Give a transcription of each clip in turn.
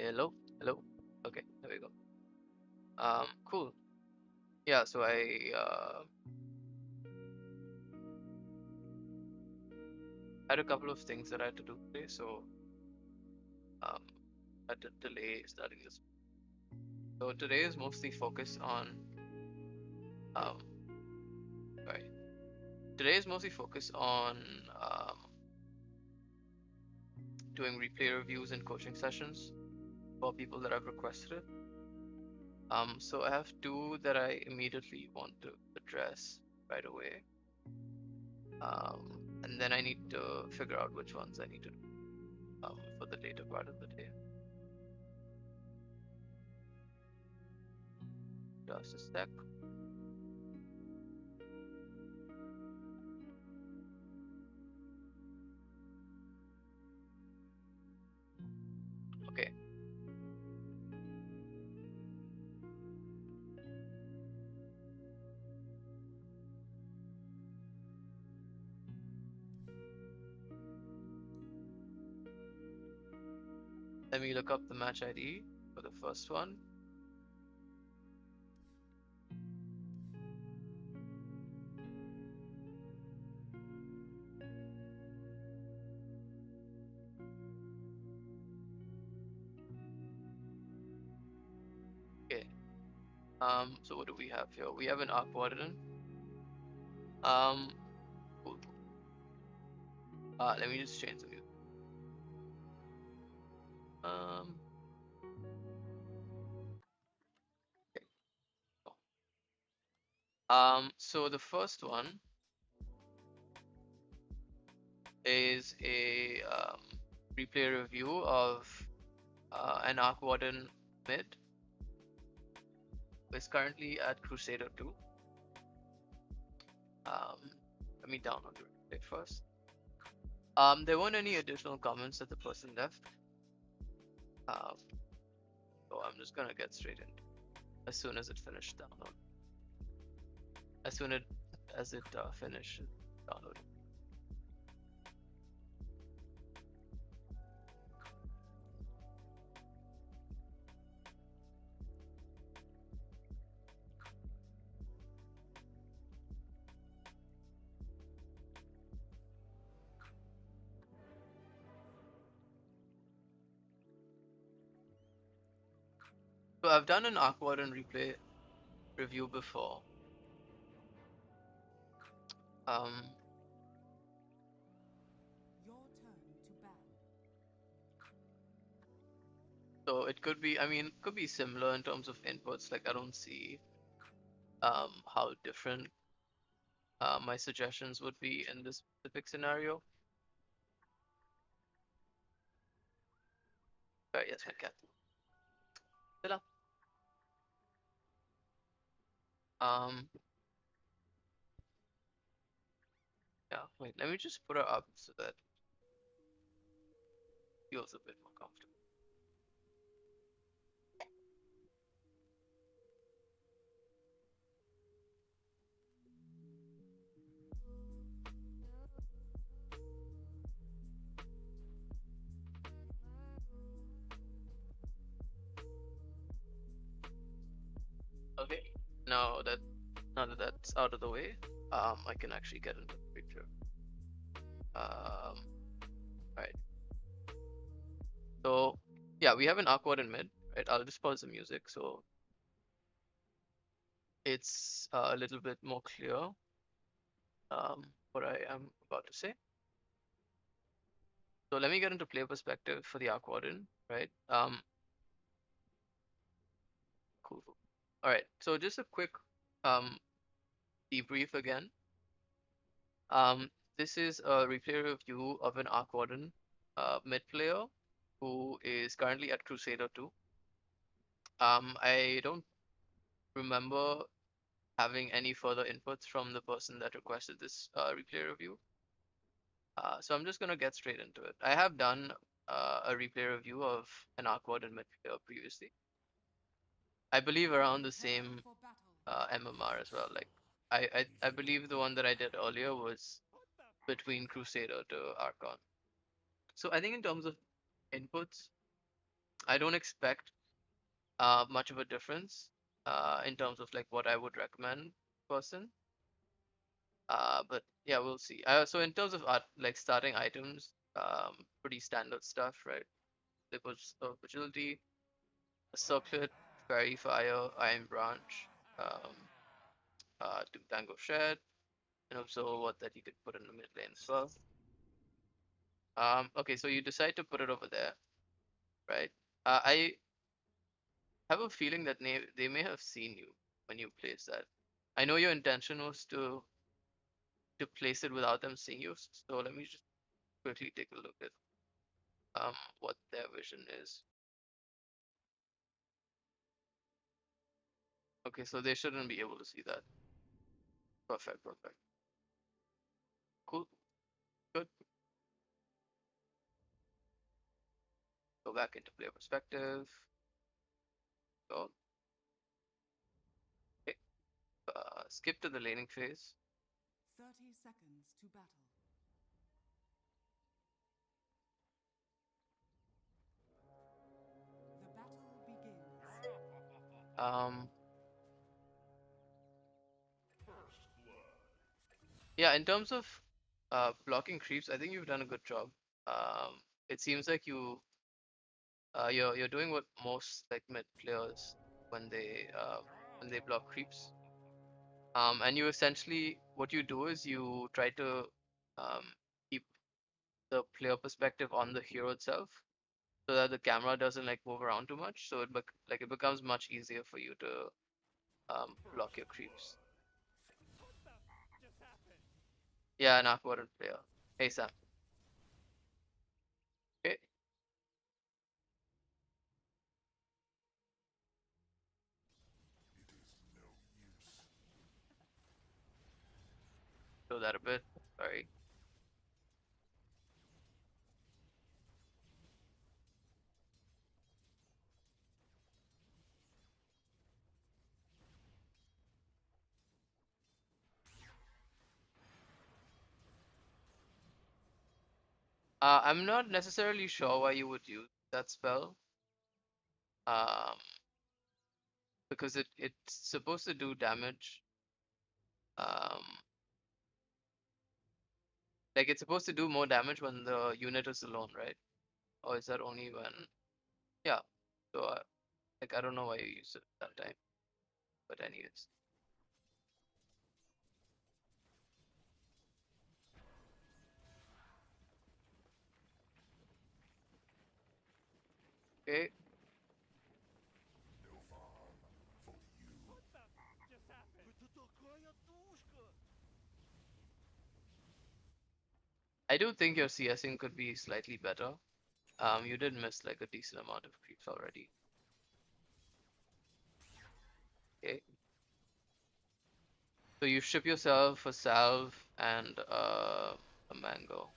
Hello, hello. Okay, there we go. Cool. Yeah, so I had a couple of things that I had to do today, so um, I had to delay starting this. So today is mostly focused on um, sorry. Today is mostly focused on um, doing replay reviews and coaching sessions for people that have requested it. So I have two that I immediately want to address right away. And then I need to figure out which ones I need to do for the later part of the day. Just a sec. Okay. Let me look up the match ID for the first one. Okay. So what do we have here? We have an arc warden. Cool. Let me just change the music. Um, okay. So the first one is a replay review of an arc warden mid. It's currently at Crusader 2. Let me download the replay first. There weren't any additional comments that the person left. So I'm just gonna get straight into it as soon as it finished download. As soon as it finished downloading. So I've done an arc warden replay review before. Um, so it could be, I mean, it could be similar in terms of inputs. Like I don't see how different my suggestions would be in this specific scenario. Yes, my cat. Stella. Um, yeah, wait, let me just put her up so that it feels a bit more comfortable. Okay, now that that's out of the way, I can actually get into the picture. Right. So yeah, we have an awkward in mid, right? I'll just pause the music so it's a little bit more clear what I am about to say. So let me get into player perspective for the arc warden, right? Cool. All right. So just a quick um debrief again. Um, this is a replay review of an arc warden mid player who is currently at Crusader 2. I don't remember having any further inputs from the person that requested this replay review. So I'm just gonna get straight into it. I have done a replay review of an arc warden mid player previously. I believe around the same MMR as well. Like I believe the one that I did earlier was between Crusader to Archon. So I think in terms of inputs, I don't expect much of a difference in terms of like what I would recommend person. But yeah, we'll see. So in terms of art, like starting items, pretty standard stuff, right? There was agility, a circlet, fairy fire, iron branch, um, two tango shed, and also what that you could put in the mid lane as well. Okay, so you decide to put it over there, right? I have a feeling that they may have seen you when you place that. I know your intention was to place it without them seeing you, so let me just quickly take a look at what their vision is. Okay, so they shouldn't be able to see that. Perfect, perfect. Cool, good. Go back into player perspective. Go. Okay. Skip to the laning phase. 30 seconds to battle. The battle begins. Um, yeah, in terms of blocking creeps, I think you've done a good job. Um, it seems like you're doing what most like mid players when they block creeps. And you essentially what you do is you try to um keep the player perspective on the hero itself, so that the camera doesn't like move around too much. So it becomes much easier for you to block your creeps. Yeah, an awkward player. Hey Sam. Okay, show that a bit. Sorry. I'm not necessarily sure why you would use that spell. Um, because it's supposed to do damage. Um, like it's supposed to do more damage when the unit is alone, right? Or is that only when? Yeah. So like I don't know why you use it that time, but anyways. Okay. I do think your CSing could be slightly better. You did miss like a decent amount of creeps already. Okay. So you ship yourself a salve and a mango.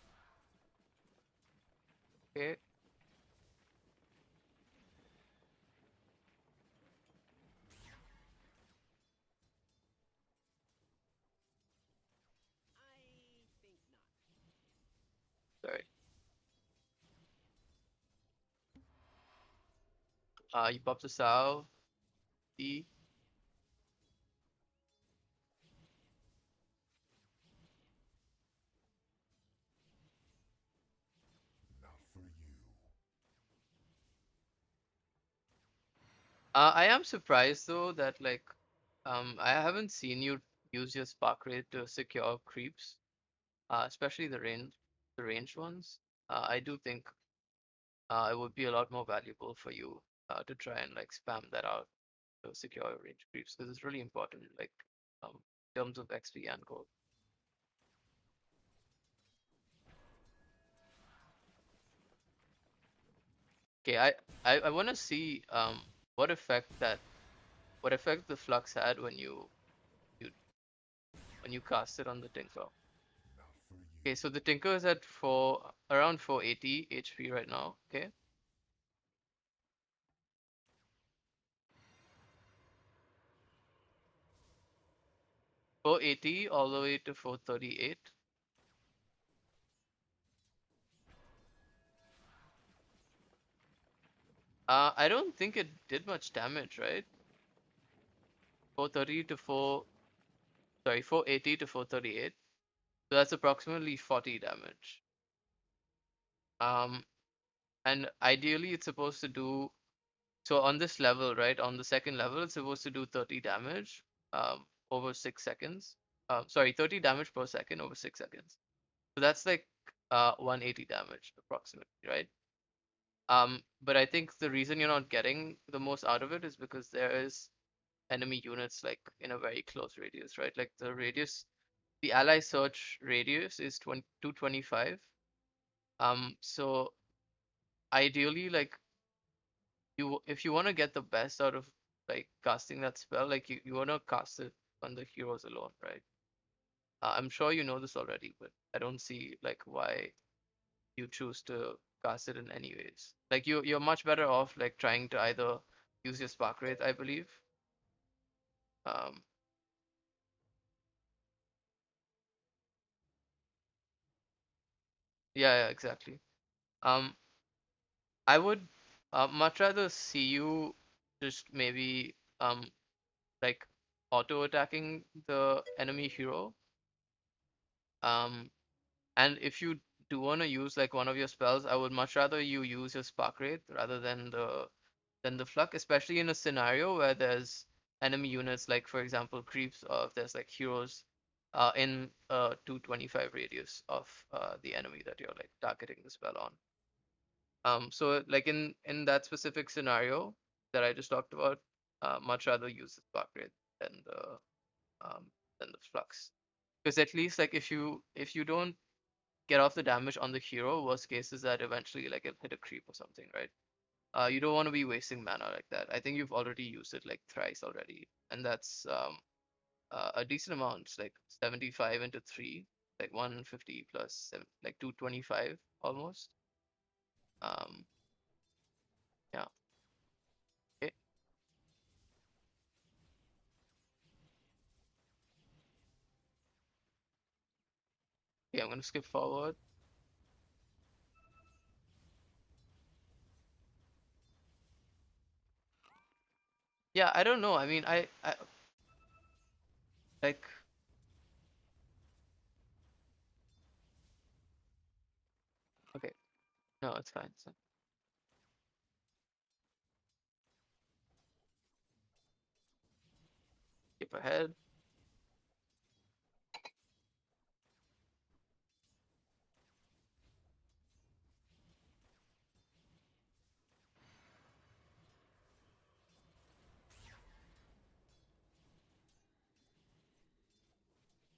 Okay. Sorry. You pop the salve. E. I am surprised though that like I haven't seen you use your spark rate to secure creeps, especially the ranged ones. I do think it would be a lot more valuable for you to try and like spam that out to secure your range creeps because it's really important, like in terms of XP and gold. Okay, I want to see what effect that what effect the flux had you when you cast it on the Tinker. Okay, so the Tinker is at around 480 HP right now. Okay, 480 all the way to 438. I don't think it did much damage, right? 430 to 4, sorry, 480 to 438. So that's approximately 40 damage. Um, and ideally it's supposed to do, so on this level, right? On the second level, it's supposed to do 30 damage over 6 seconds. Sorry, 30 damage per second over 6 seconds. So that's like 180 damage approximately, right? But I think the reason you're not getting the most out of it is because there is enemy units like in a very close radius, right? Like the radius, the ally search radius is 225. So ideally, like if you want to get the best out of like casting that spell, like you want to cast it on the heroes alone, right? I'm sure you know this already, but I don't see like why you choose to cast it in any ways. Like you're much better off like trying to either use your spark wraith, I believe. Um, yeah, exactly. Um, I would much rather see you just maybe like auto attacking the enemy hero. Um, and if you do want to use like one of your spells, I would much rather you use your spark wraith rather than the flux, especially in a scenario where there's enemy units like for example creeps, or if there's like heroes in a 225 radius of the enemy that you're like targeting the spell on. So like in that specific scenario that I just talked about, much rather use the spark rate than um than the flux. Because at least like if you don't get off the damage on the hero, worst case is that eventually like it'll hit a creep or something, right? You don't want to be wasting mana like that. I think you've already used it like thrice already, and that's a decent amount. It's like 75 into 3, like 150 plus 7, like 225 almost. Um, yeah. Okay. Okay, I'm gonna skip forward. Yeah, I don't know. I mean, I like okay. No, it's fine. So skip ahead.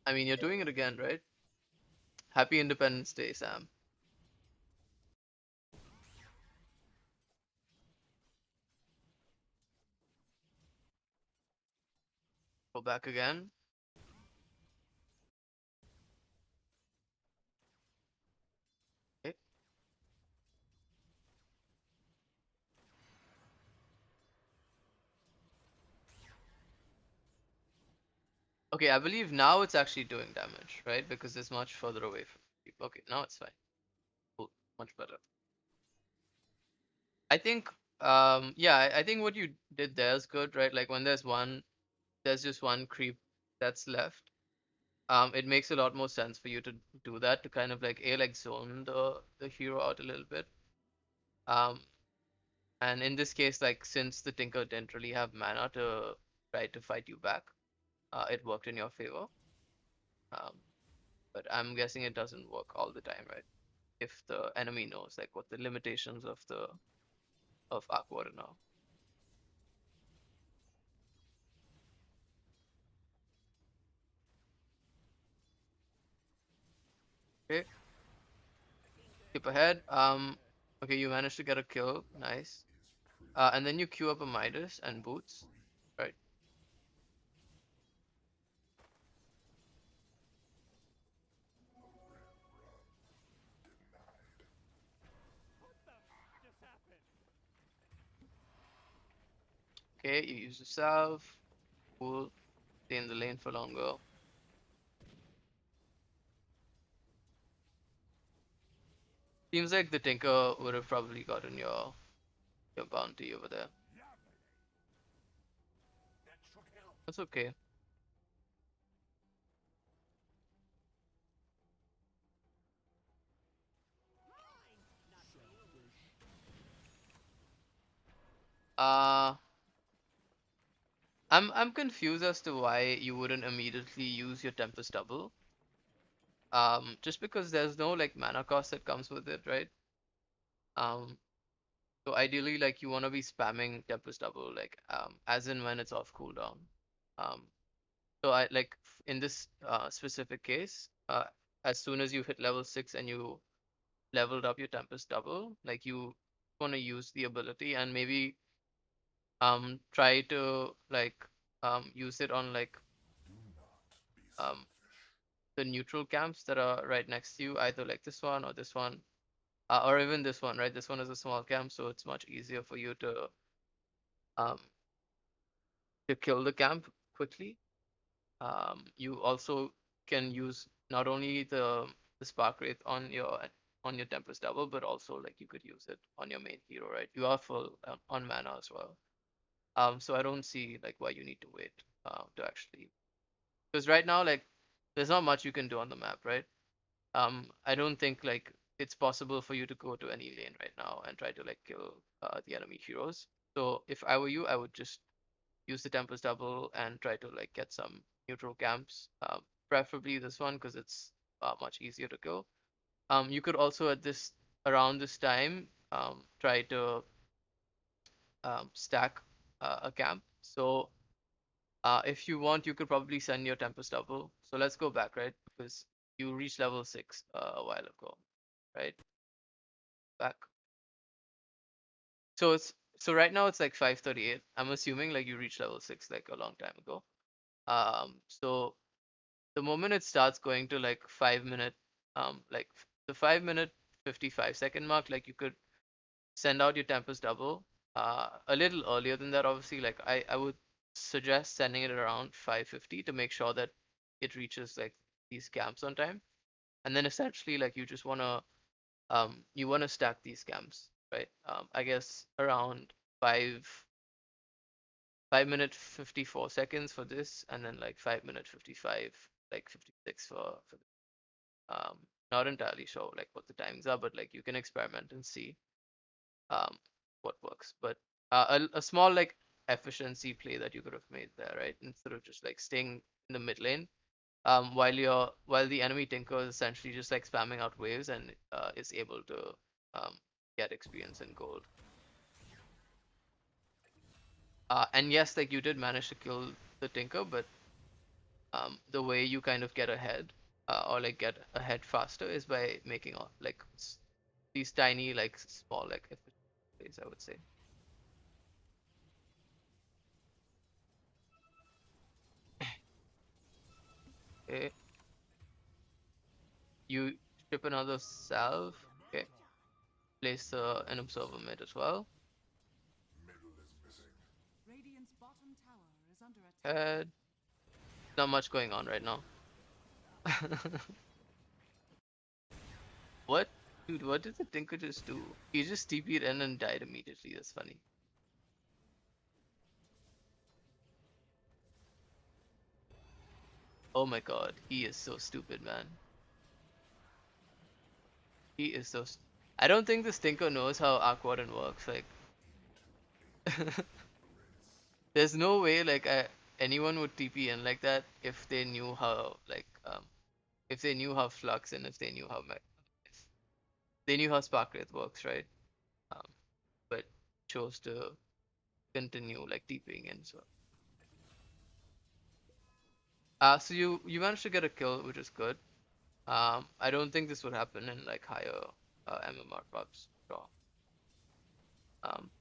I mean, you're doing it again, right? Happy Independence Day, Sam. Go back again. Okay. Okay, I believe now it's actually doing damage, right? Because it's much further away from people. Okay, now it's fine. Cool. Much better. I think yeah, I think what you did there is good, right? Like when there's just one creep that's left. It makes a lot more sense for you to do that to kind of like like zone the hero out a little bit. Um, and in this case, like since the Tinker didn't really have mana to try to fight you back, it worked in your favor. Um, but I'm guessing it doesn't work all the time, right? If the enemy knows like what the limitations of the of Arc Water now. Okay, skip ahead. Okay, you managed to get a kill, nice. And then you queue up a Midas and boots, right? Okay, you use the salve, cool, stay in the lane for longer. Seems like the Tinker would have probably gotten your your bounty over there. That's okay. Uh, I'm confused as to why you wouldn't immediately use your Tempest Double. Just because there's no like mana cost that comes with it, right? Um, so ideally, like you want to be spamming Tempest Double, like as in when it's off cooldown. Um, so I like in this specific case, as soon as you hit level 6 and you leveled up your Tempest Double, like you want to use the ability and maybe try to like use it on like um the neutral camps that are right next to you, either like this one or this one, or even this one, right? This one is a small camp, so it's much easier for you um to kill the camp quickly. You also can use not only the spark wraith on your Tempest Double, but also like you could use it on your main hero, right? You are full on mana as well. So I don't see like why you need to wait to actually, because right now like there's not much you can do on the map, right? I don't think like it's possible for you to go to any lane right now and try to like kill the enemy heroes. So if I were you, I would just use the Tempest Double and try to like get some neutral camps, preferably this one because it's much easier to kill. You could also at this around this time try to stack a camp. So if you want, you could probably send your Tempest Double. So let's go back, right? Because you reached level 6 a while ago, right? Back. So right now it's like 5:38. I'm assuming like you reached level 6 like a long time ago. So the moment it starts going to like 5 minute, like the 5 minute 55-second mark, like you could send out your Tempest Double. A little earlier than that, obviously. Like I would suggest sending it around 5:50 to make sure that it reaches like these camps on time. And then essentially like you wanna stack these camps, right? I guess around 5 minute 54 seconds for this, and then like 5 minute 55, like 56 for um not entirely sure like what the timings are, but like you can experiment and see um what works. But a small like efficiency play that you could have made there, right? Instead of just like staying in the mid lane, while the enemy tinker is essentially just like spamming out waves and is able to um get experience and gold. And yes, like you did manage to kill the tinker, but the way you kind of get ahead or like get ahead faster is by making like these tiny like small like efficient plays, I would say. Okay, you strip another salve. Okay, place an observer mid as well. Radiant's bottom tower is under attack. Head. Not much going on right now. What? Dude, what did the Tinker just do? He just TP'd in and died immediately. That's funny. Oh my god, he is so stupid, man. He is so. I don't think this Tinker knows how Arc Warden works. Like, there's no way like anyone would TP in like that if they knew how like if they knew how Flux and if they knew how if they knew how Sparkleth works, right? Um, but chose to continue like TPing in. So, so you managed to get a kill, which is good. I don't think this would happen in like higher MMR pubs at all.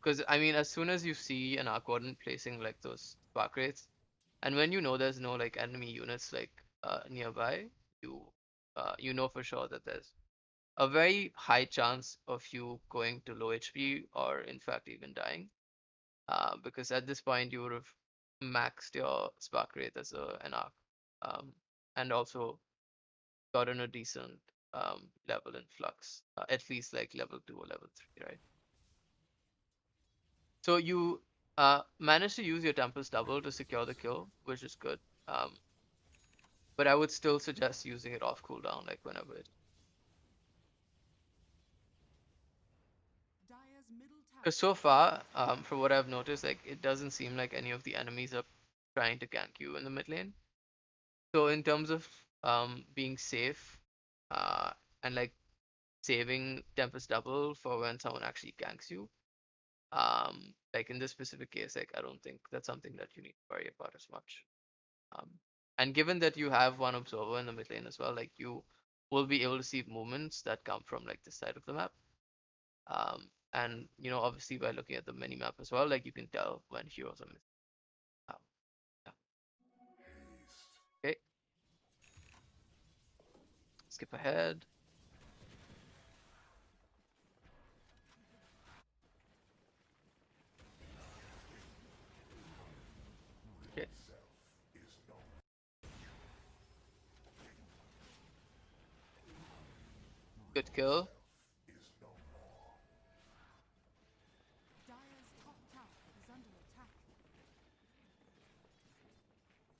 Because I mean, as soon as you see an Arc Warden placing like those spark rates, and when you know there's no like enemy units like nearby, you you know for sure that there's a very high chance of you going to low HP or in fact even dying. Because at this point you would have maxed your spark rate as an arc, and also gotten a decent level in flux, at least like level 2 or level 3, right? So you managed to use your Tempest double to secure the kill, which is good. But I would still suggest using it off cooldown, like whenever it. Dire's middle Because tower so is under far, attack. from what I've noticed, like it doesn't seem like any of the enemies are trying to gank you in the mid lane. So in terms of being safe, uh, and like saving Tempest double for when someone actually ganks you, like in this specific case, like I don't think that's something that you need to worry about as much. Um, and given that you have one observer in the mid lane as well, like you will be able to see movements that come from like this side of the map. And obviously by looking at the mini map as well, like you can tell when heroes are missing. Um, yeah. Okay, skip ahead. Okay, good kill. Dire's top tower is under attack.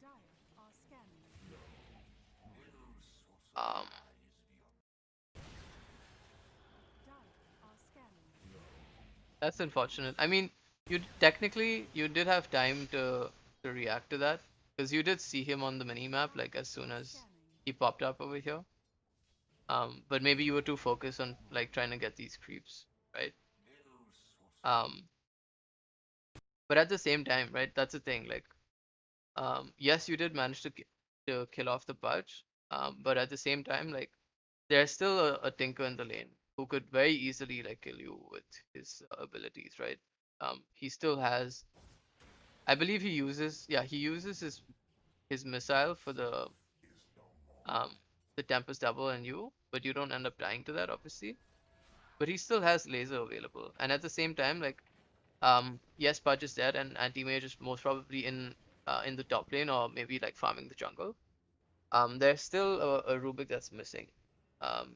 Dire are scanning. Um, Dire are scanning. that's unfortunate. I mean, technically you did have time to react to that because you did see him on the mini map like as soon Are as scanning. he popped up over here. But maybe you were too focused on like trying to get these creeps, right? Um, but at the same time, right? That's the thing. Like, yes, you did manage to kill off the Pudge, but at the same time, like, there's still a Tinker in the lane who could very easily like kill you with his abilities, right? He still has, I believe he uses his missile for um the Tempest double and you, but you don't end up dying to that, obviously. But he still has laser available, and at the same time, like, yes, Pudge is dead, and Anti-Mage is most probably in the top lane or maybe like farming the jungle. There's still a Rubik that's missing. Um,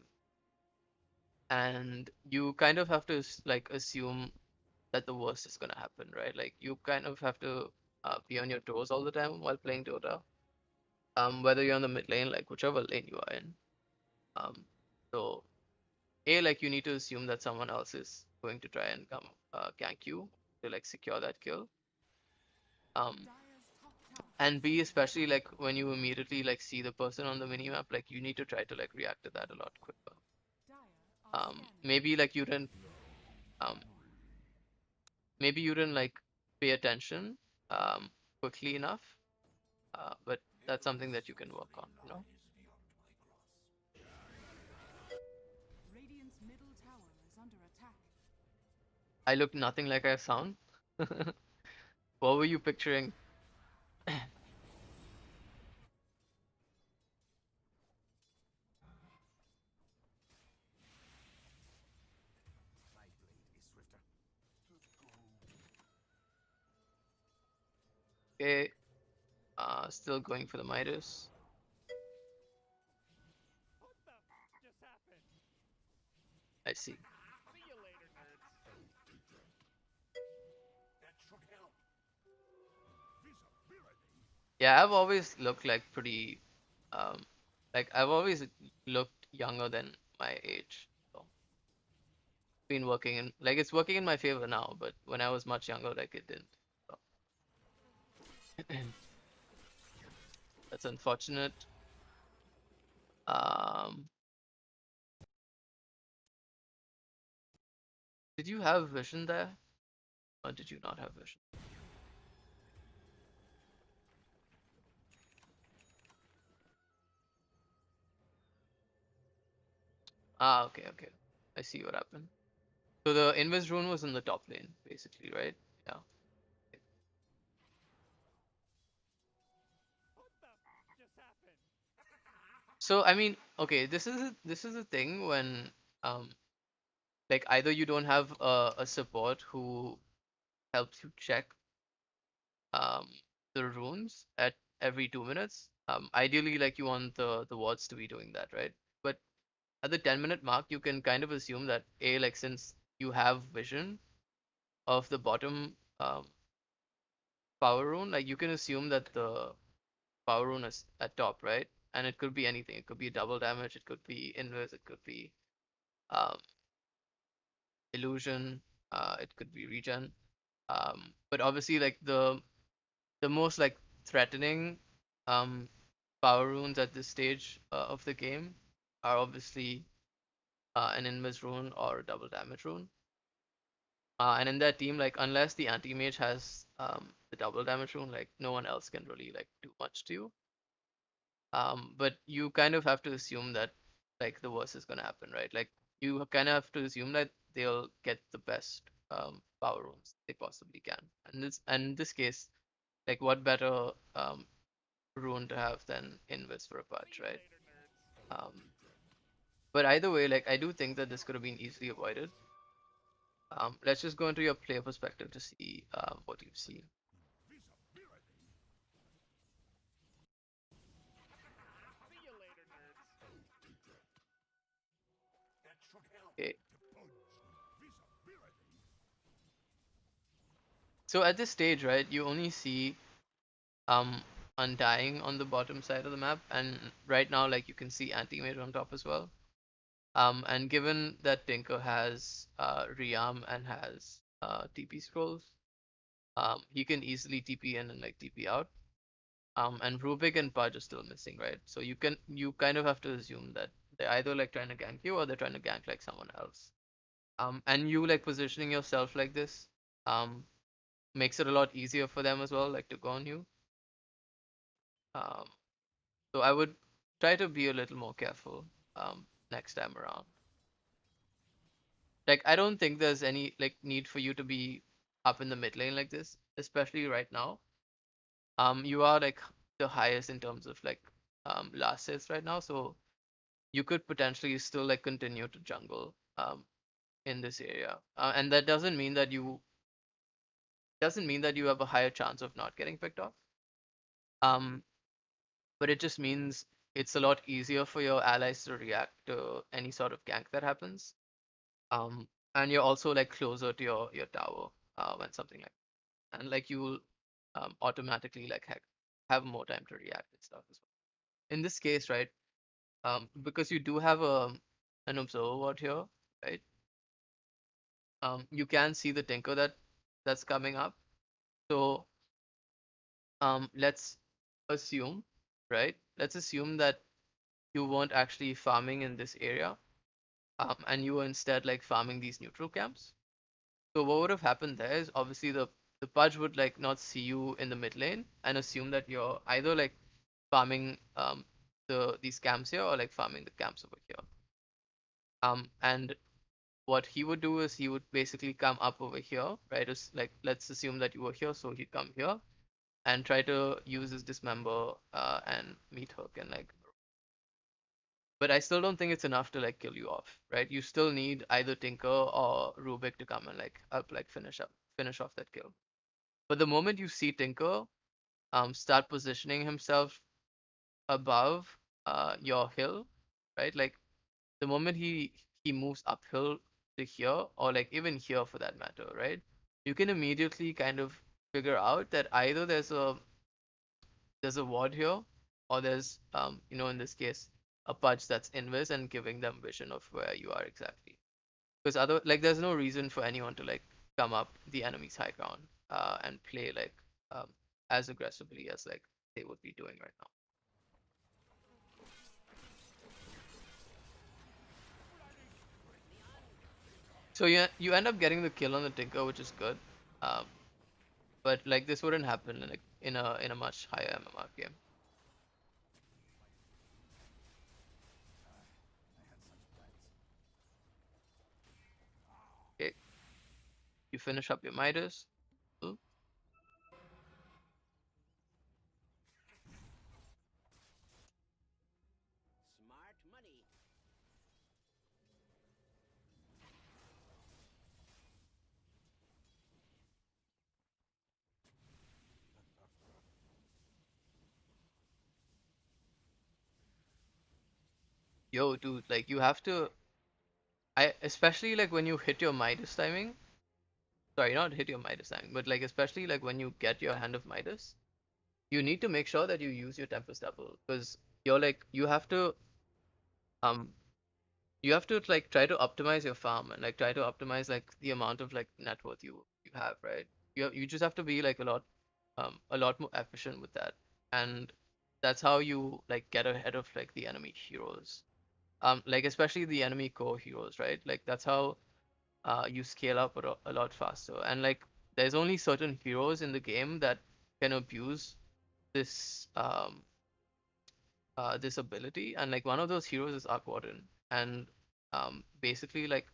and you kind of have to like assume that the worst is gonna happen, right? Like you kind of have to be on your toes all the time while playing Dota. Whether you're on the mid lane, like whichever lane you are in. Um, so like you need to assume that someone else is going to try and come gank you to like secure that kill. Um, Dire's top tower and is B, under especially attack. like when you immediately like see the person on the minimap, like you need to try to like react to that a lot quicker. Dire are scanning. Maybe like um maybe you didn't like pay attention um quickly enough, but that's something that you can work on. Radiant's middle tower is under attack. I look nothing like I sound. What were you picturing? Okay, still going for the Midas. I see. Yeah, I've always looked like pretty, um, like I've always looked younger than my age. So been working in like it's working in my favor now, but when I was much younger, like it didn't. So that's unfortunate. Um, did you have vision there, or did you not have vision? Ah, okay, okay. I see what happened. So the invis rune was in the top lane, basically, right? Yeah. So I mean, okay, this is a thing when um like either you don't have a support who helps you check um the runes at every 2 minutes. Ideally, like you want the wards to be doing that, right? But at the 10-minute mark, you can kind of assume that like since you have vision of the bottom power rune, like you can assume that the power rune is at top, right? And it could be anything. It could be double damage. It could be invis. It could be um, illusion. It could be regen. But obviously, like the most like threatening um, power runes at this stage of the game are obviously an invis rune or double damage rune. And in that team, like unless the anti mage has the double damage rune, like no one else can really like do much to you. But you kind of have to assume that like the worst is gonna happen, right? Like you kind of have to assume that they'll get the best power runes they possibly can. And in this case, like what better rune to have than Invis for a patch, right? Um, but either way, like I do think that this could have been easily avoided. Let's just go into your player perspective to see what you've seen. Okay. So at this stage, right, you only see um Undying on the bottom side of the map, and right now, like you can see Anti-Mage on top as well. And given that Tinker has Rearm and has TP scrolls, he can easily TP in and like TP out. And Rubik and Pudge are still missing, right? So you kind of have to assume that they're either like trying to gank you or they're trying to gank like someone else. And you like positioning yourself like this, makes it a lot easier for them as well, like to go on you. Um, so I would try to be a little more careful next time around. Like I don't think there's any like need for you to be up in the mid lane like this, especially right now. You are like the highest in terms of like last hits right now, so you could potentially still like continue to jungle in this area, and that doesn't mean that you have a higher chance of not getting picked off. Um, but it just means it's a lot easier for your allies to react to any sort of gank that happens. Um, and you're also like closer to your tower when something like that. And like you'll automatically like have more time to react and stuff as well. In this case, right? Because you do have an observer out here, right? You can see the tinker that's coming up. So let's assume, right? Let's assume that you weren't actually farming in this area, and you were instead like farming these neutral camps. So what would have happened there is obviously the Pudge would like not see you in the mid lane and assume that you're either like farming these camps here or like farming the camps over here. And what he would do is he would basically come up over here, right? It's like let's assume that you were here, so he'd come here and try to use his dismember and meat hook and like. But I still don't think it's enough to like kill you off, right? You still need either Tinker or Rubik to come and like help like finish off that kill. But the moment you see Tinker start positioning himself above your hill, right? Like the moment he moves uphill to here or like even here for that matter, right? You can immediately kind of figure out that either there's a ward here or there's in this case a pudge that's invis and giving them vision of where you are exactly. Because other like there's no reason for anyone to like come up the enemy's high ground and play like um, as aggressively as like they would be doing right now. So you end up getting the kill on the Tinker, which is good. Um, but like this wouldn't happen in a much higher MMR game. Okay, you finish up your Midas. Cool. Smart money. Yo, dude, like you have to. I especially like when you hit your Midas timing. sorry, not hit your Midas Tank, but like especially like when you get your Hand of Midas, you need to make sure that you use your Tempest Double because you're like um you have to like try to optimize your farm and like try to optimize like the amount of like net worth you have, right? You just have to be like a lot more efficient with that, and that's how you like get ahead of like the enemy heroes. Like especially the enemy core heroes, right? Like that's how you scale up a lot faster. And like there's only certain heroes in the game that can abuse this this ability, and like one of those heroes is Arc Warden. And basically like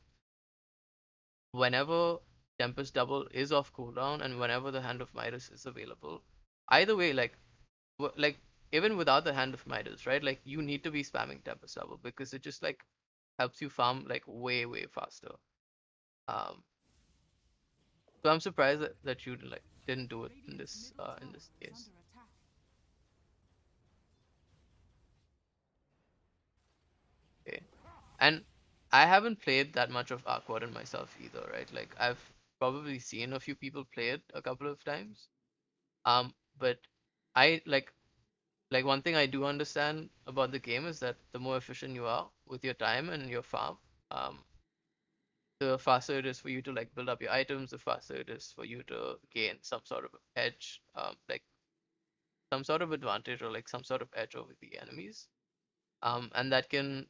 whenever Tempest Double is off cooldown and whenever the Hand of Midas is available, either way, like even without the Hand of Midas, right? Like you need to be spamming Tempest Double because it just like helps you farm like way faster. Um, so I'm surprised that you like didn't do it Radiant's middle in tower this is case. under attack. Okay. And I haven't played that much of Arc Warden myself either, right? Like I've probably seen a few people play it a couple of times. But I like one thing I do understand about the game is that the more efficient you are with your time and your farm, um, the faster it is for you to like build up your items, the faster it is for you to gain some sort of edge, like some sort of advantage or like some sort of edge over the enemies. And that can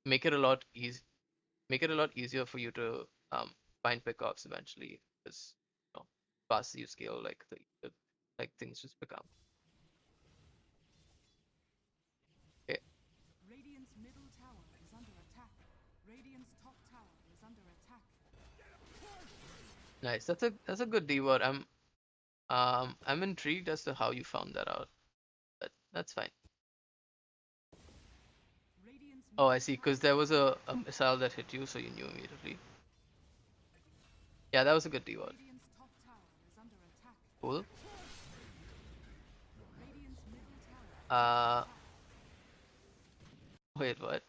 make it a lot easy, make it a lot easier for you to find pickoffs eventually, because faster you scale, like like things just become. Okay. Radiant's middle tower is under attack. Radiant's top tower is under attack. Nice. That's a good D word. I'm intrigued as to how you found that out, but that's fine. Radiant's Oh, I middle see. Because tower there is was under a attack. missile that hit you, so you knew immediately. Yeah, that was a good D word. Radiant's top tower is under attack. Cool. Radiant's middle tower is under Uh, attack. wait, what?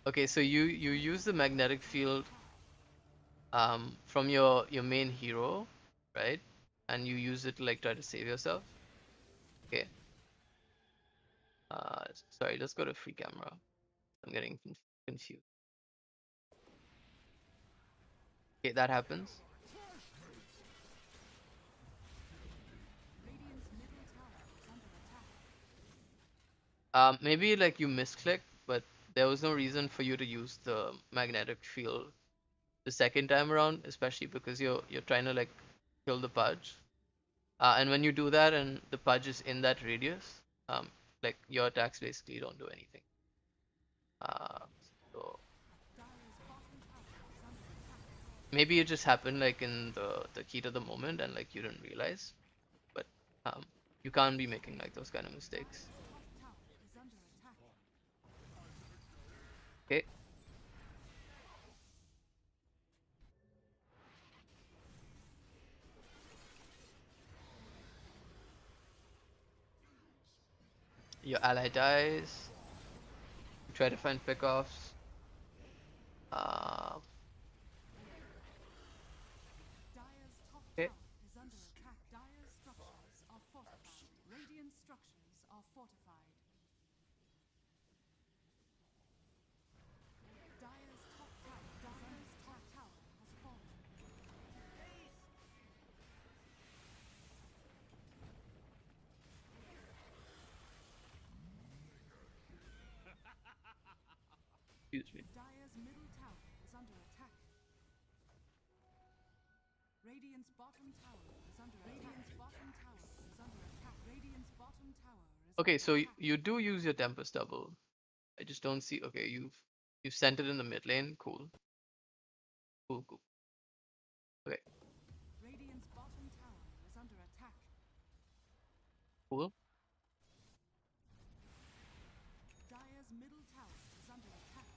Okay, so you use the magnetic Under field attack. from your main hero, right? And you use it to like try to save yourself. Okay. Sorry, let's go to free camera. I'm getting confused. Okay, that happens. Radiant's middle tower is under attack. Maybe like you misclicked, but there was no reason for you to use the magnetic field the second time around, especially because you're trying to like kill the pudge. And when you do that and the pudge is in that radius, like your attacks basically don't do anything. Uh, so Dire's bottom tower is under attack. maybe it just happened like in the heat of the moment and like you didn't realize, but um, you can't be making like those kind of mistakes. Dire's top tower is under attack. Okay, your ally dies. Try to find pickoffs. Uh, Dire's top okay. tower is under attack. Dire's structures are fortified. Radiant structures are fortified. Dire's top tower. Dire's top tower has fallen. Excuse me. Dire's middle tower is under attack. Radiant's bottom tower is under attack. Radiant's bottom tower is under attack. Radiant's bottom tower is Okay, under so attack. you do use your Tempest double. I just don't see. Okay, you've sent it in the mid lane. Cool, cool. Okay, Radiant's bottom tower is under attack. cool. Dire's middle tower is under attack.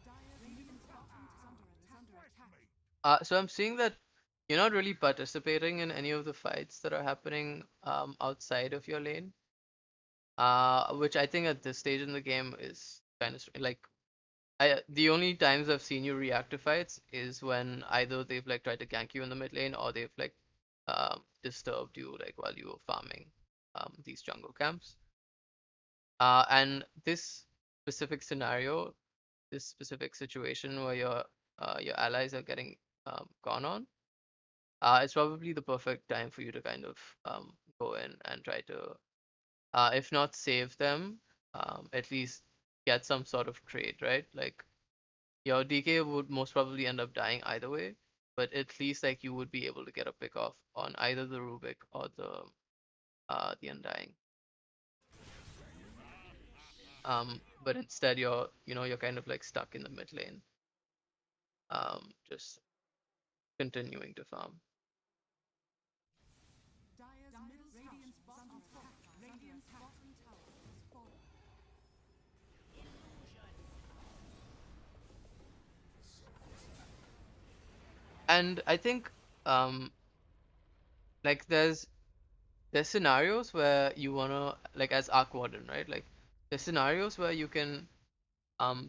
Dire's middle bottom tower is under attack. So I'm seeing that you're not really participating in any of the fights that are happening outside of your lane. Which I think at this stage in the game is kind of like the only times I've seen you react to fights is when either they've like tried to gank you in the mid lane or they've like disturbed you like while you were farming these jungle camps. And this specific scenario, this specific situation where your allies are getting gone on, it's probably the perfect time for you to kind of go in and try to, if not save them, at least get some sort of trade, right? Like your DK would most probably end up dying either way, but at least like you would be able to get a pick off on either the Rubik or the Undying. But instead you're kind of like stuck in the mid lane, just continuing to farm. Dire's middle Radiant's bottom tower. Radiant's bottom tower has fallen. And I think um like there's scenarios where you wanna like as Arc Warden, right? Like there's scenarios where you can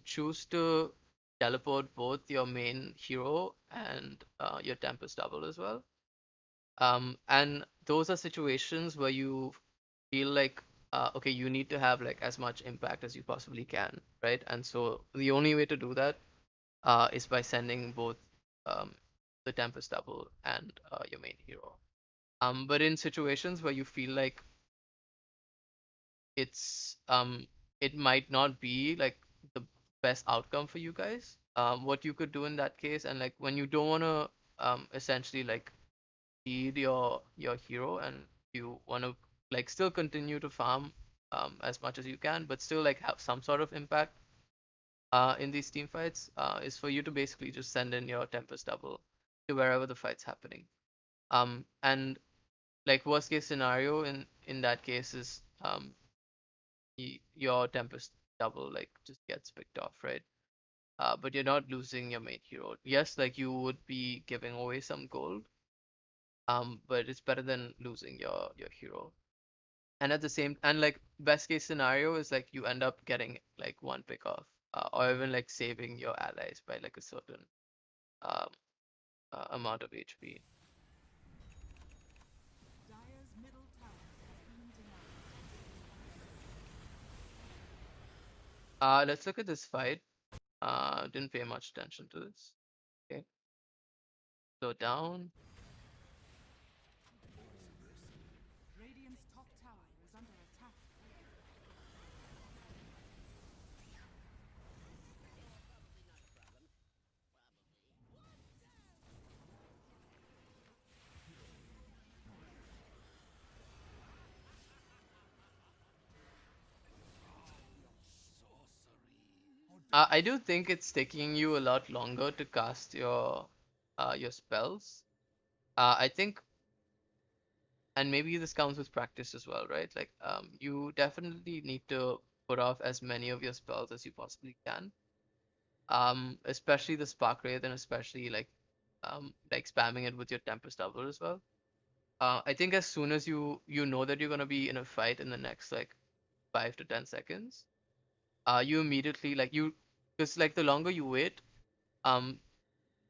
choose to teleport both your main hero and your Tempest double as well. And those are situations where you feel like okay, you need to have like as much impact as you possibly can, right? And so the only way to do that is by sending both um, the Tempest double and your main hero. But in situations where you feel like it's it might not be like the best outcome for you guys, what you could do in that case, and like when you don't want to essentially like feed your hero and you want to like still continue to farm as much as you can, but still like have some sort of impact in these team fights, is for you to basically just send in your Tempest double to wherever the fight's happening. And like worst case scenario in that case is your Tempest double like just gets picked off, right? But you're not losing your main hero. Yes, like you would be giving away some gold, but it's better than losing your hero. And at the same, and like best case scenario is like you end up getting like one pick off, or even like saving your allies by like a certain um, amount of HP. Dire's middle tower has been denied. Let's look at this fight. Didn't pay much attention to this. Okay, so down. Radiant's top tower is under attack. I do think it's taking you a lot longer to cast your spells. I think, and maybe this comes with practice as well, right? Like, you definitely need to put off as many of your spells as you possibly can. Especially the Spark Wraith and especially like spamming it with your Tempest double as well. I think as soon as you know that you're gonna be in a fight in the next like 5 to 10 seconds, you immediately like you because like the longer you wait, um,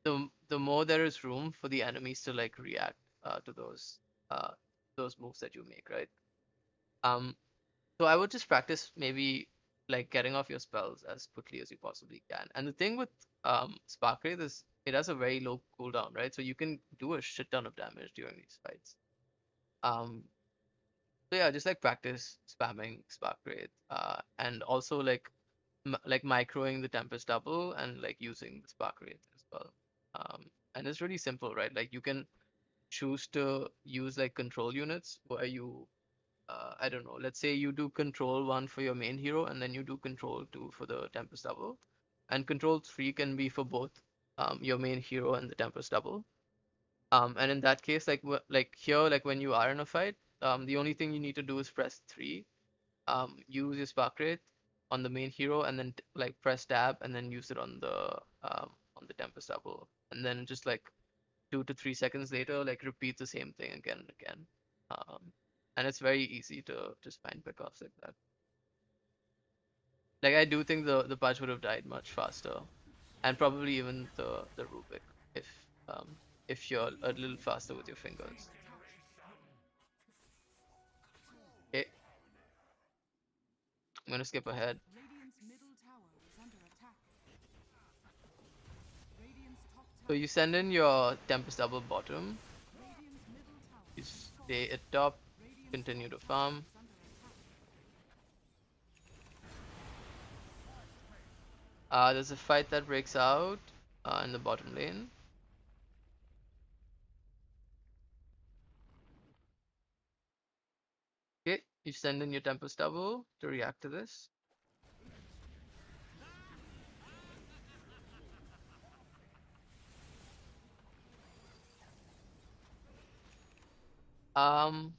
the more there is room for the enemies to like react to uh those moves that you make, right? Um, so I would just practice maybe like getting off your spells as quickly as you possibly can. And the thing with Spark Wraith is it has a very low cooldown, right? So you can do a shit ton of damage during these fights. Um, so yeah, just like practice spamming Spark Wraith, and also like like microing the Tempest double and like using the Spark Wraith as well. And it's really simple, right? Like you can choose to use like control units where you I don't know, let's say you do control one for your main hero and then you do control two for the Tempest double. And control three can be for both your main hero and the Tempest double. And in that case, like here, like when you are in a fight, the only thing you need to do is press three, use your Spark Wraith on the main hero, and then like press tab and then use it on the Tempest double. And then just like 2 to 3 seconds later, like repeat the same thing again and again. Um, and it's very easy to just find pickoffs like that. Like I do think the patch would have died much faster, and probably even the Rubik if um if you're a little faster with your fingers. Okay, I'm gonna skip ahead. Radiant's middle tower is under attack. Radiant's top So tower you is send in under your Tempest Double bottom, Radiant's middle tower you has stay fallen. at top, Radiant's continue top to tower farm. is under attack. There's a fight that breaks out in the bottom lane. Okay, you send in your Tempest Double to react to this. Um,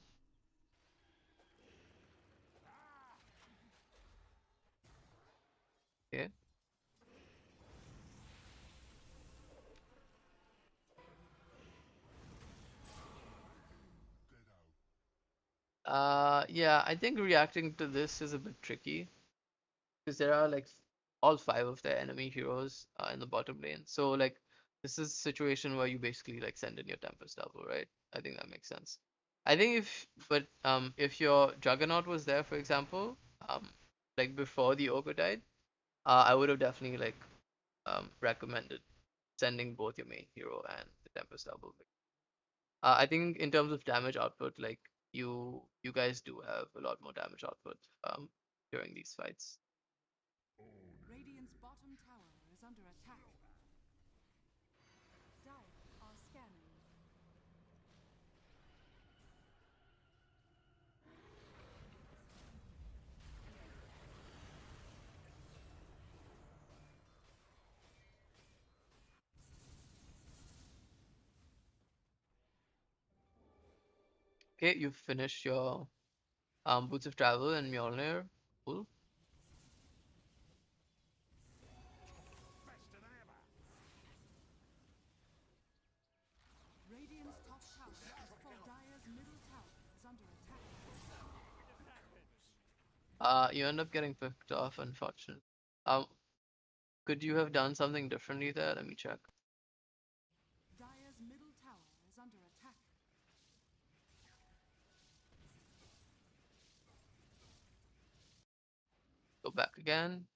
okay. Yeah, I think reacting to this is a bit tricky because there are like all five of their enemy heroes in the bottom lane. So like this is a situation where you basically like send in your Tempest Double, right? I think that makes sense. I think if your Juggernaut was there, for example, like before the Ogre died, I would have definitely like recommended sending both your main hero and the Tempest Double. I think in terms of damage output, like you guys do have a lot more damage output during these fights. Radiant's bottom tower is under attack. Dire are scanning. Okay, you've finished your Boots of Travel and Mjolnir. Cool. Radiant's top tower is full. Dire's middle tower is under attack. You end up getting picked off, unfortunately. Um, could you have done something differently there? Let me check. Dire's middle tower is under attack. Go back again.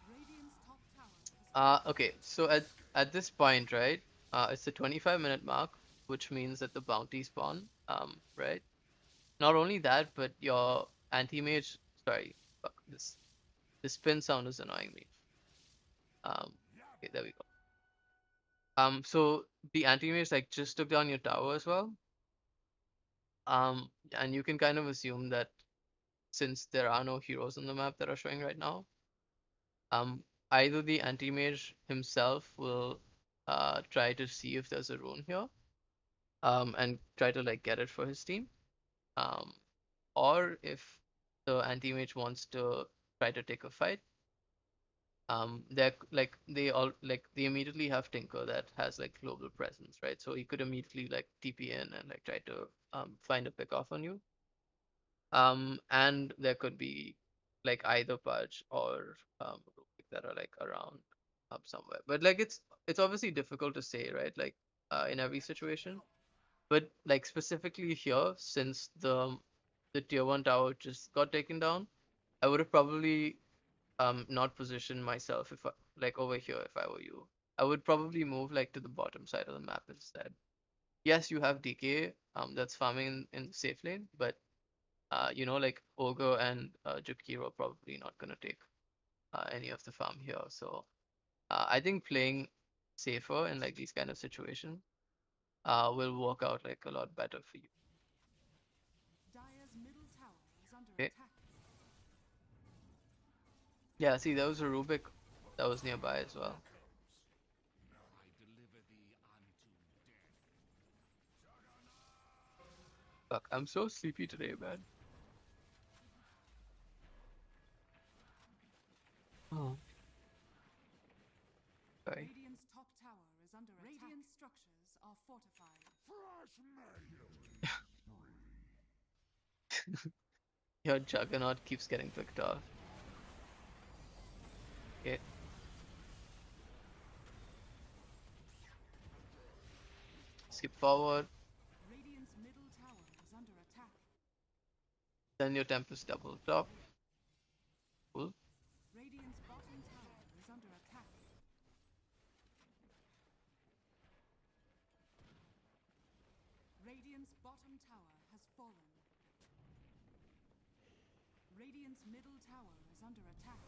Radiant's top tower is under Okay, so at this point, right? It's the 25-minute mark, which means that the bounty spawn. Right? Not only that, but your anti-mage. Sorry, fuck this. This spin sound is annoying me. Okay, there we go. So the anti-mage like just took down your tower as well. And you can kind of assume that since there are no heroes on the map that are showing right now, um, either the anti-mage himself will try to see if there's a rune here, and try to like get it for his team, um, or if the anti-mage wants to try to take a fight, they're like they immediately have Tinker that has like global presence, right? So he could immediately like TP in and like try to find a pick off on you. And there could be like either Pudge or Rubik that are like around up somewhere. But like it's obviously difficult to say, right? Like in every situation. But like specifically here, since the tier one tower just got taken down, I would have probably not positioned myself if I, like over here if I were you. I would probably move like to the bottom side of the map instead. Yes, you have DK that's farming in the safe lane, but like Ogre and Jukiro are probably not gonna take any of the farm here. So I think playing safer in like these kind of situations will work out like a lot better for you. Dire's middle tower is under Okay. attack. Yeah, see, there was a Rubik that was nearby as well. Fuck, I'm so sleepy today, man. Sorry. Radiant's top tower is under attack. Radiant structures are fortified. Your Juggernaut keeps getting picked off. Okay. Skip forward. Radiant's middle tower is under attack. Then your Tempest double top. Cool. Radiant's bottom tower is under attack. Radiant's bottom tower has fallen. Radiant's middle tower is under attack.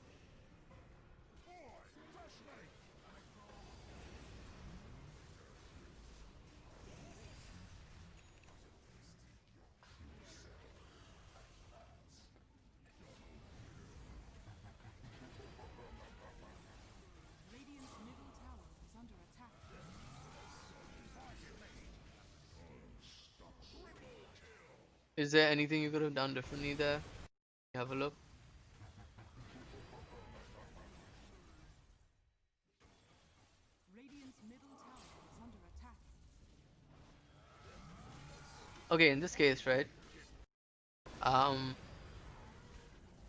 Radiant's middle tower is under attack. Is there anything you could have done differently there? Have a look. Radiant's middle tower is under attack. Okay, in this case, right?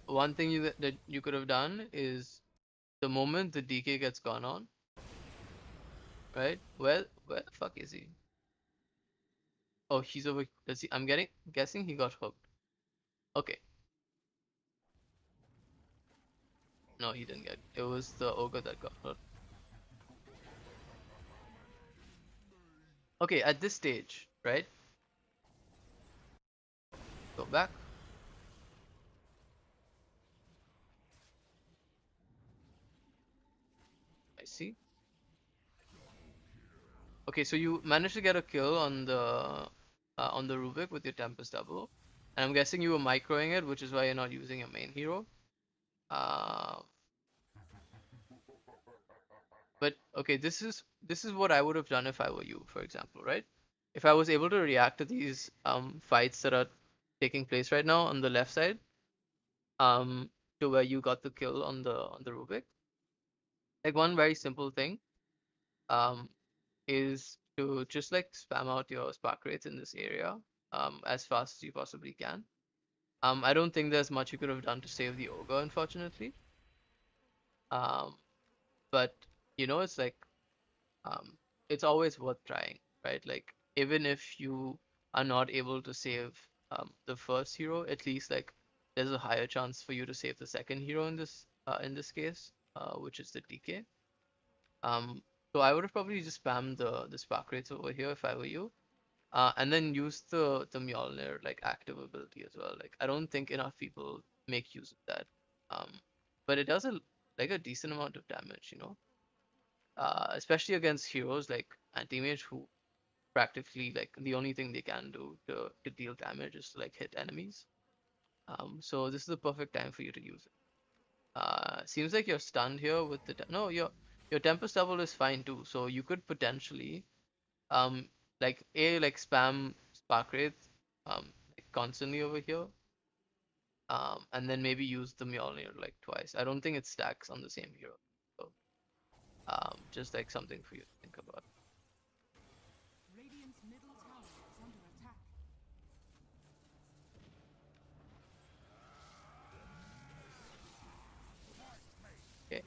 One thing that you could have done is the moment the DK gets gone on, right? Where the fuck is he? Oh, he's over. Does he? Guessing he got hooked. Okay. No, he didn't get. It was the ogre that got hurt. Okay, at this stage, right? Go back. I see. Okay, so you managed to get a kill on the Rubik with your Tempest double, and I'm guessing you were microing it, which is why you're not using your main hero. Uh, but okay, this is what I would have done if I were you, for example, right? If I was able to react to these fights that are taking place right now on the left side, um, to where you got the kill on the Rubik, like one very simple thing, um, is to just like spam out your spark rates in this area as fast as you possibly can. I don't think there's much you could have done to save the ogre, unfortunately. Um, but it's like um, it's always worth trying, right? Like even if you are not able to save the first hero, at least like there's a higher chance for you to save the second hero in this case, which is the DK. Um, so I would have probably just spammed the spark rates over here if I were you. And then use the Mjolnir like active ability as well. Like I don't think enough people make use of that. Um, but it does a decent amount of damage. Especially against heroes like anti-mage who practically like the only thing they can do to deal damage is to like hit enemies. So this is the perfect time for you to use it. Seems like you're stunned here with no, your Tempest double is fine too. So you could potentially um like spam spark rates like constantly over here, and then maybe use the Mjolnir like twice. I don't think it stacks on the same hero, so just like something for you to think about. Radiant's middle tower is under attack. Okay.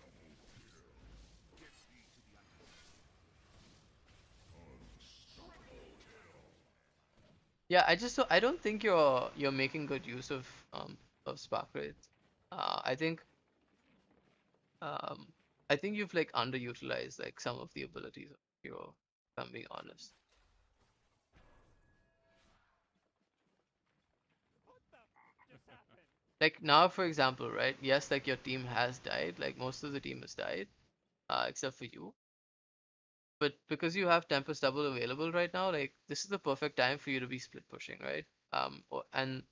Yeah, I don't think you're making good use of spark rates. I think um I think you've like underutilized like some of the abilities of the hero, if I'm being honest. Like now, for example, right? Yes, like your team has died, like most of the team has died, except for you. But because you have Tempest double available right now, like this is the perfect time for you to be split pushing, right? And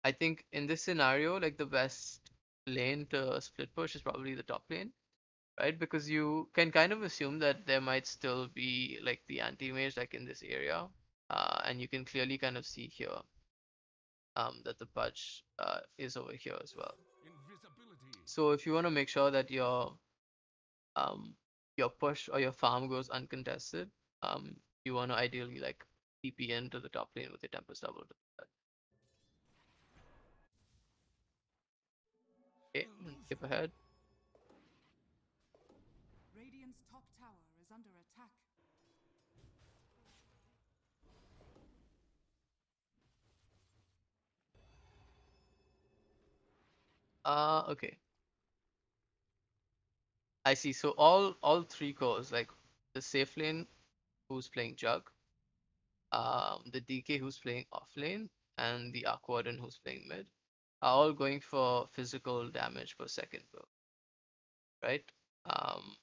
I think in this scenario, like the best lane to split push is probably the top lane, right? Because you can kind of assume that there might still be like the anti-mage like in this area, and you can clearly kind of see here that the Pudge is over here as well. So if you want to make sure that um your push or your farm goes uncontested, you want to ideally like TP into the top lane with your Tempest Double. Okay, skip ahead. Radiant's top tower is under attack. Okay. I see. So all three cores, like the safe lane who's playing Jug, the DK who's playing off lane, and the Aquadan who's playing mid, are all going for physical damage per second, right? Um,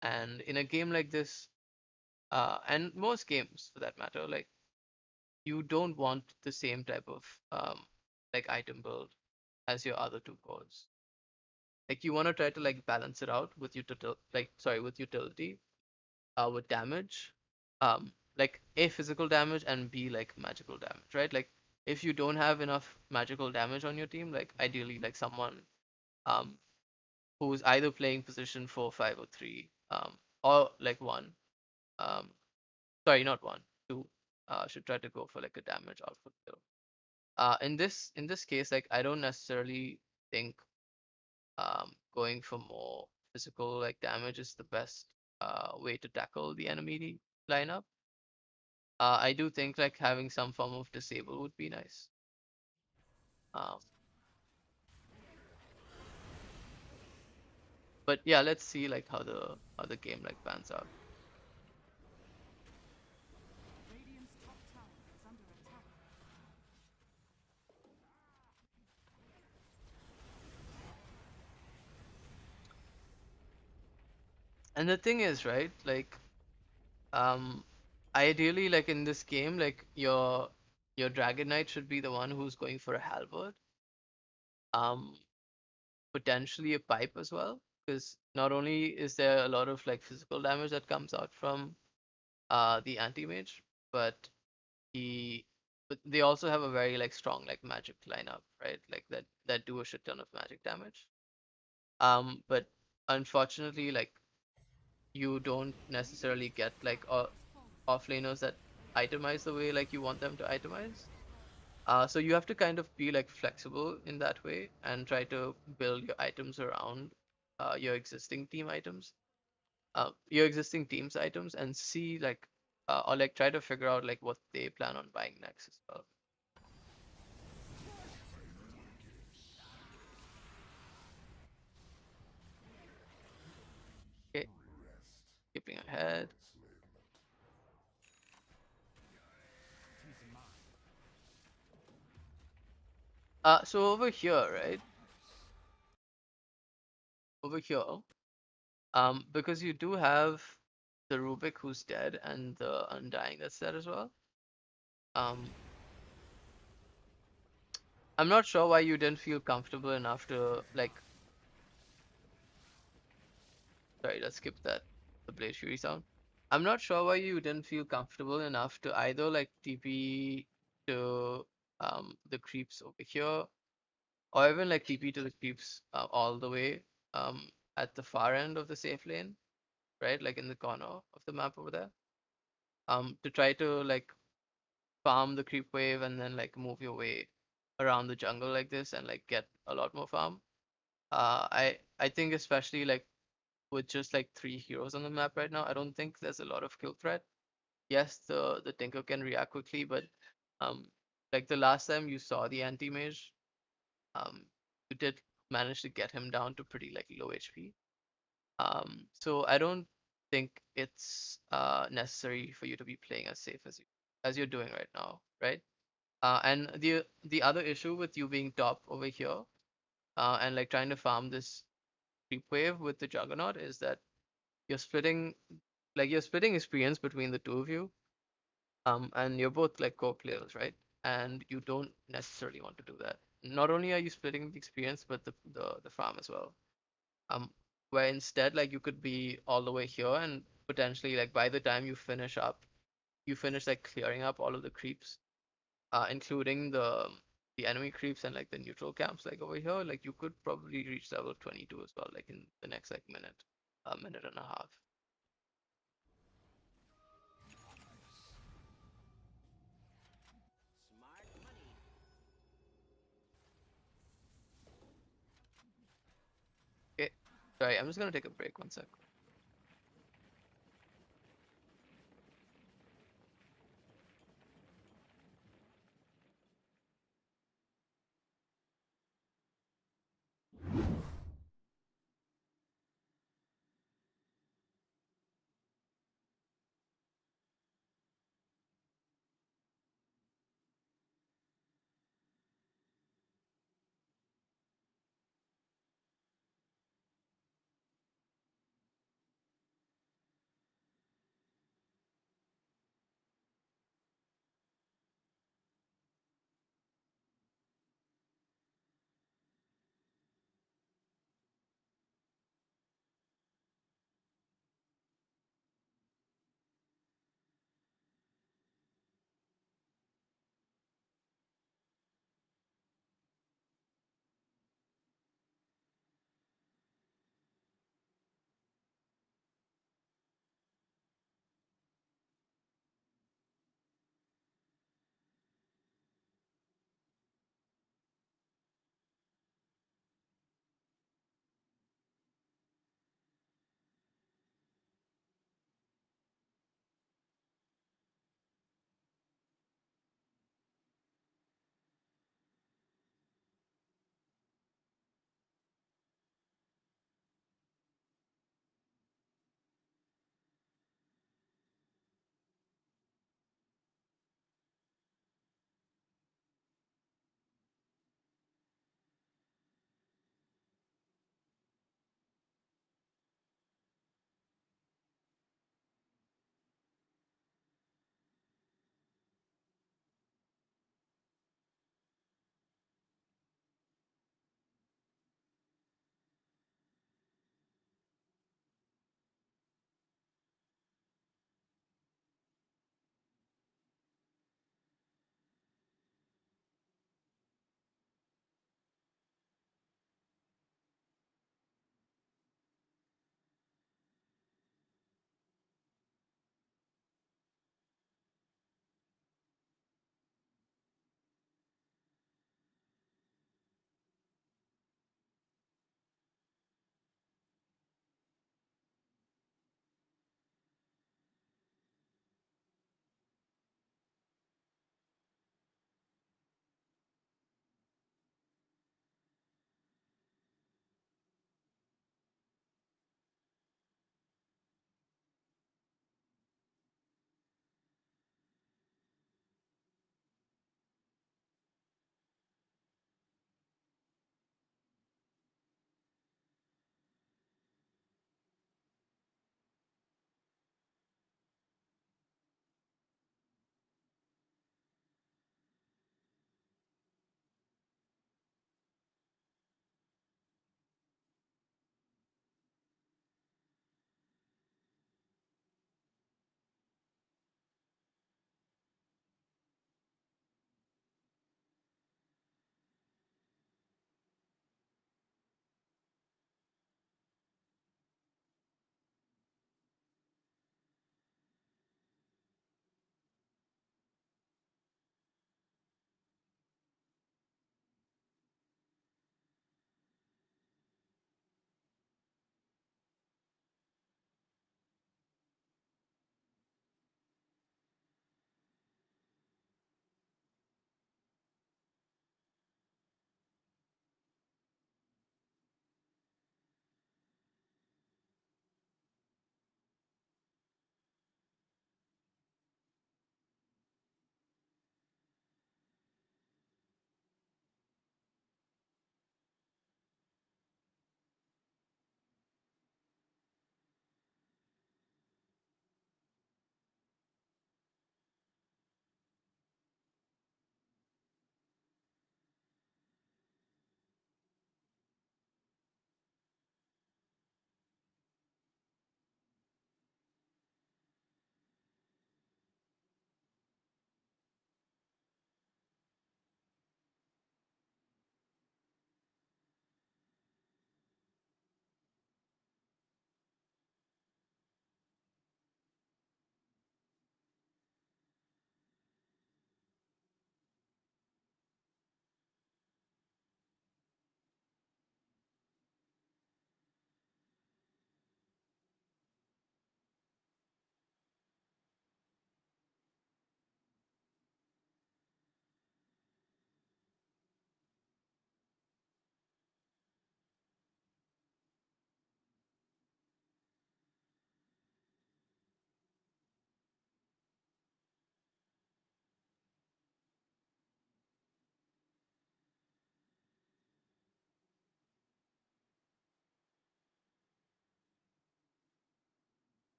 and in a game like this, and most games for that matter, like you don't want the same type of like item build as your other two cores. Like you want to try to like balance it out with with utility, with damage, like A, physical damage, and B, like magical damage, right? Like if you don't have enough magical damage on your team, like ideally like someone um who's either playing position 4, 5, or 3, or like one, um sorry, not one, two, should try to go for like a damage output kill. In this case, like I don't necessarily think going for more physical like damage is the best way to tackle the enemy lineup. I do think like having some form of disable would be nice. Um, but yeah, let's see like how the game like pans out. Radiant's top tower is under attack. And the thing is, right, like um, ideally like in this game, like your Dragon Knight should be the one who's going for a halberd. Um, Potentially a pipe as well, because not only is there a lot of like physical damage that comes out from the anti-mage, but he but they also have a very like strong like magic lineup, right? Like that do a shit ton of magic damage. But unfortunately, like you don't necessarily get like offlaners that itemize the way like you want them to itemize. So you have to kind of be like flexible in that way and try to build your items around your existing team items, your existing team's items, and see like or like try to figure out like what they plan on buying next as well. Okay, skipping ahead. So over here, right? Over here, because you do have the Rubik who's dead and the Undying that's dead as well. Um, I'm not sure why you didn't feel comfortable enough to like. Sorry, let's skip that. The Blade Fury sound. I'm not sure why you didn't feel comfortable enough to either like TP to the creeps over here, or even like TP to the creeps all the way at the far end of the safe lane, right? Like in the corner of the map over there. To try to like farm the creep wave and then like move your way around the jungle like this and like get a lot more farm. I think especially like with just like three heroes on the map right now, I don't think there's a lot of kill threat. Yes, the Tinker can react quickly, but um like the last time you saw the anti-mage, you did manage to get him down to pretty like low HP. So I don't think it's necessary for you to be playing as safe as you're doing right now, right? And the other issue with you being top over here, and like trying to farm this creep wave with the Juggernaut is that you're splitting you're splitting experience between the two of you, and you're both like core players, right? And you don't necessarily want to do that. Not only are you splitting the experience, but the farm as well. Um, where instead like you could be all the way here and potentially like by the time you finish like clearing up all of the creeps, including the enemy creeps and like the neutral camps like over here, like you could probably reach level 22 as well, like in the next like minute, a minute and a half. Sorry, I'm just gonna take a break. One sec.